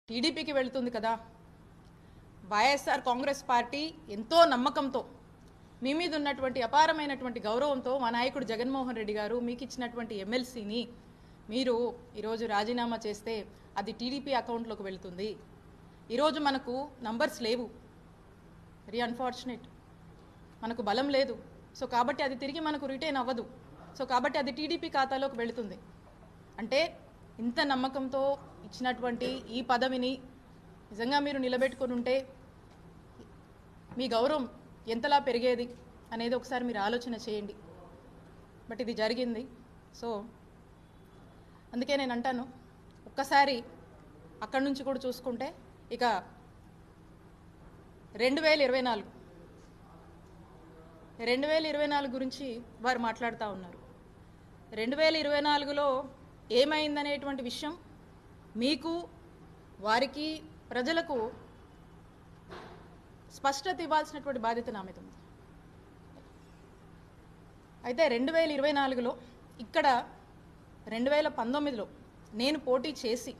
టీడీపీకి వెళ్తుంది కదా. వైఎస్ఆర్ కాంగ్రెస్ పార్టీ ఎంతో నమ్మకంతో మీ మీద ఉన్నటువంటి అపారమైనటువంటి గౌరవంతో మా నాయకుడు జగన్మోహన్ రెడ్డి గారు మీకు ఇచ్చినటువంటి ఎమ్మెల్సీని మీరు ఈరోజు రాజీనామా చేస్తే అది టీడీపీ అకౌంట్లోకి వెళ్తుంది. ఈరోజు మనకు నంబర్స్ లేవు, వెరీ అన్ఫార్చునేట్, మనకు బలం లేదు. సో కాబట్టి అది తిరిగి మనకు రిటైన్ అవ్వదు. సో కాబట్టి అది టీడీపీ ఖాతాలోకి వెళుతుంది. అంటే ఇంత నమ్మకంతో ఇచ్చినటువంటి ఈ పదవిని నిజంగా మీరు నిలబెట్టుకొని ఉంటే మీ గౌరవం ఎంతలా పెరిగేది అనేది ఒకసారి మీరు ఆలోచన చేయండి. బట్ ఇది జరిగింది. సో అందుకే నేను అంటాను, ఒక్కసారి అక్కడి నుంచి కూడా చూసుకుంటే ఇక 2024 గురించి వారు మాట్లాడుతూ ఉన్నారు. 2024లో ఏమైందనేటువంటి విషయం మీకు, వారికి, ప్రజలకు స్పష్టత ఇవ్వాల్సినటువంటి బాధ్యత నా మీద ఉంది. అయితే 2024లో ఇక్కడ 2019లో నేను పోటీ చేసి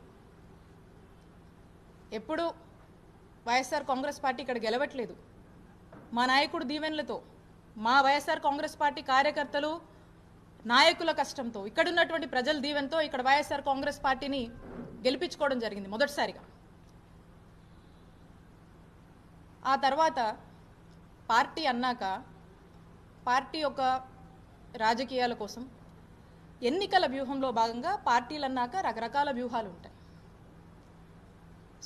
ఎప్పుడు వైఎస్ఆర్ కాంగ్రెస్ పార్టీ ఇక్కడ గెలవట్లేదు. మా నాయకుడు దీవెనలతో, మా వైఎస్ఆర్ కాంగ్రెస్ పార్టీ కార్యకర్తలు నాయకుల కష్టంతో, ఇక్కడ ఉన్నటువంటి ప్రజల దీవెనతో ఇక్కడ వైఎస్ఆర్ కాంగ్రెస్ పార్టీని గెలిపించుకోవడం జరిగింది మొదటిసారిగా. ఆ తర్వాత పార్టీ అన్నాక పార్టీ యొక్క రాజకీయాల కోసం ఎన్నికల వ్యూహంలో భాగంగా పార్టీలు అన్నాక రకరకాల వ్యూహాలు ఉంటాయి.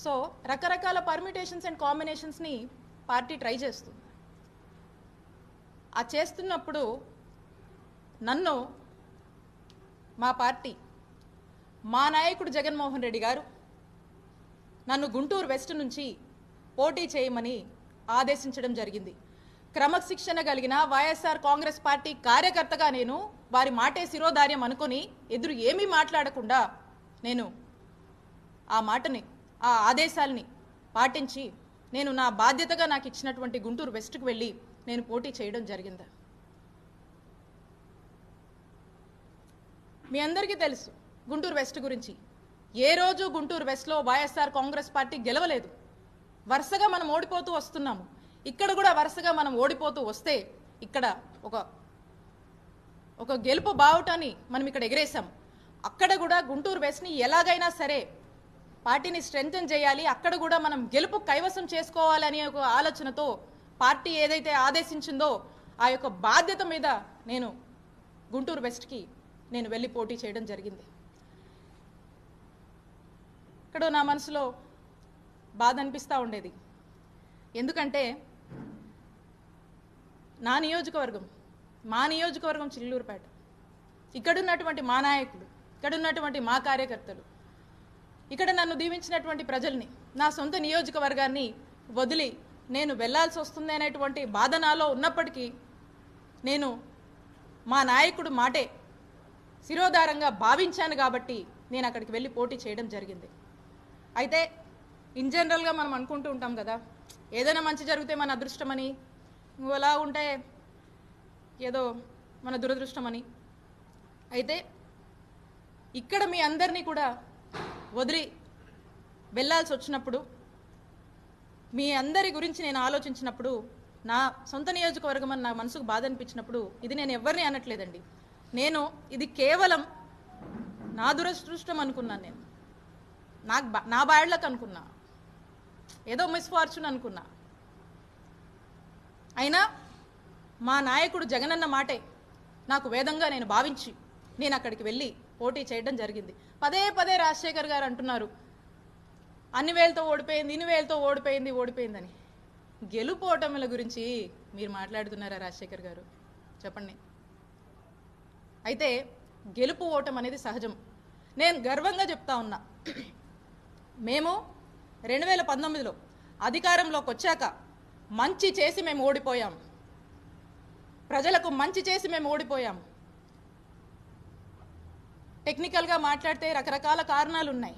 సో రకరకాల పర్మిటేషన్స్ అండ్ కాంబినేషన్స్ని పార్టీ ట్రై చేస్తుంది. ఆ చేస్తున్నప్పుడు నన్ను మా పార్టీ, మా నాయకుడు జగన్మోహన్ రెడ్డి గారు నన్ను గుంటూరు వెస్ట్ నుంచి పోటీ చేయమని ఆదేశించడం జరిగింది. క్రమశిక్షణ కలిగిన వైఎస్ఆర్ కాంగ్రెస్ పార్టీ కార్యకర్తగా నేను వారి మాటే శిరోధార్యం అనుకొని ఎదురు ఏమీ మాట్లాడకుండా నేను ఆ మాటని, ఆ ఆదేశాలని పాటించి నేను నా బాధ్యతగా నాకు ఇచ్చినటువంటి గుంటూరు వెస్ట్కి వెళ్ళి నేను పోటీ చేయడం జరిగింది. మీ అందరికీ తెలుసు గుంటూరు వెస్ట్ గురించి. ఏ రోజు గుంటూరు వెస్ట్లో వైఎస్ఆర్ కాంగ్రెస్ పార్టీ గెలవలేదు. వరుసగా మనం ఓడిపోతూ వస్తున్నాము. ఇక్కడ కూడా వరుసగా మనం ఓడిపోతూ వస్తే ఇక్కడ ఒక గెలుపు బావుటాన్ని మనం ఇక్కడ ఎగరేసాం. అక్కడ కూడా గుంటూరు వెస్ట్ని ఎలాగైనా సరే పార్టీని స్ట్రెంథెన్ చేయాలి, అక్కడ కూడా మనం గెలుపు కైవసం చేసుకోవాలనే ఒక ఆలోచనతో పార్టీ ఏదైతే ఆదేశించిందో ఆ యొక్క బాధ్యత మీద నేను గుంటూరు వెస్ట్కి నేను వెళ్ళి పోటీ చేయడం జరిగింది. ఇక్కడ నా మనసులో బాధ అనిపిస్తూ ఉండేది. ఎందుకంటే మా నియోజకవర్గం చిల్లూరుపేట, ఇక్కడున్నటువంటి మా నాయకుడు, ఇక్కడున్నటువంటి మా కార్యకర్తలు, ఇక్కడ నన్ను దీవించినటువంటి ప్రజల్ని, నా సొంత నియోజకవర్గాన్ని వదిలి నేను వెళ్లాల్సి వస్తుంది అనేటువంటి బాధ నాలో ఉన్నప్పటికీ నేను మా నాయకుడు మాటే శిరోధారంగా భావించాను కాబట్టి నేను అక్కడికి వెళ్ళి పోటీ చేయడం జరిగింది. అయితే ఇన్ జనరల్గా మనం అనుకుంటూ ఉంటాం కదా, ఏదైనా మంచి జరిగితే మన అదృష్టమని, అలా ఉంటే ఏదో మన దురదృష్టమని. అయితే ఇక్కడ మీ అందరినీ కూడా వదిలి వెళ్ళాల్సి వచ్చినప్పుడు, మీ అందరి గురించి నేను ఆలోచించినప్పుడు, నా సొంత నియోజకవర్గం అని నా మనసుకు బాధ అనిపించినప్పుడు, ఇది నేను ఎవరిని అనట్లేదండి, నేను ఇది కేవలం నా దురదృష్టం అనుకున్నాను. నేను నా బ్యాడ్లకు అనుకున్నా, ఏదో మిస్ఫార్చ్యూన్ అనుకున్నా. అయినా మా నాయకుడు జగనన్న మాటే నాకు వేదంగా నేను భావించి నేను అక్కడికి వెళ్ళి పోటీ చేయడం జరిగింది. పదే పదే రాజశేఖర్ గారు అంటున్నారు, అన్ని వేలతో ఓడిపోయింది, ఇన్ని వేలతో ఓడిపోయిందని. గెలుపు ఓటముల గురించి మీరు మాట్లాడుతున్నారా రాజశేఖర్ గారు? చెప్పండి. అయితే గెలుపు ఓటం అనేది సహజం. నేను గర్వంగా చెప్తా ఉన్నా, మేము 2019లో అధికారంలోకి వచ్చాక మంచి చేసి మేము ఓడిపోయాం. ప్రజలకు మంచి చేసి మేము ఓడిపోయాం. టెక్నికల్గా మాట్లాడితే రకరకాల కారణాలు ఉన్నాయి.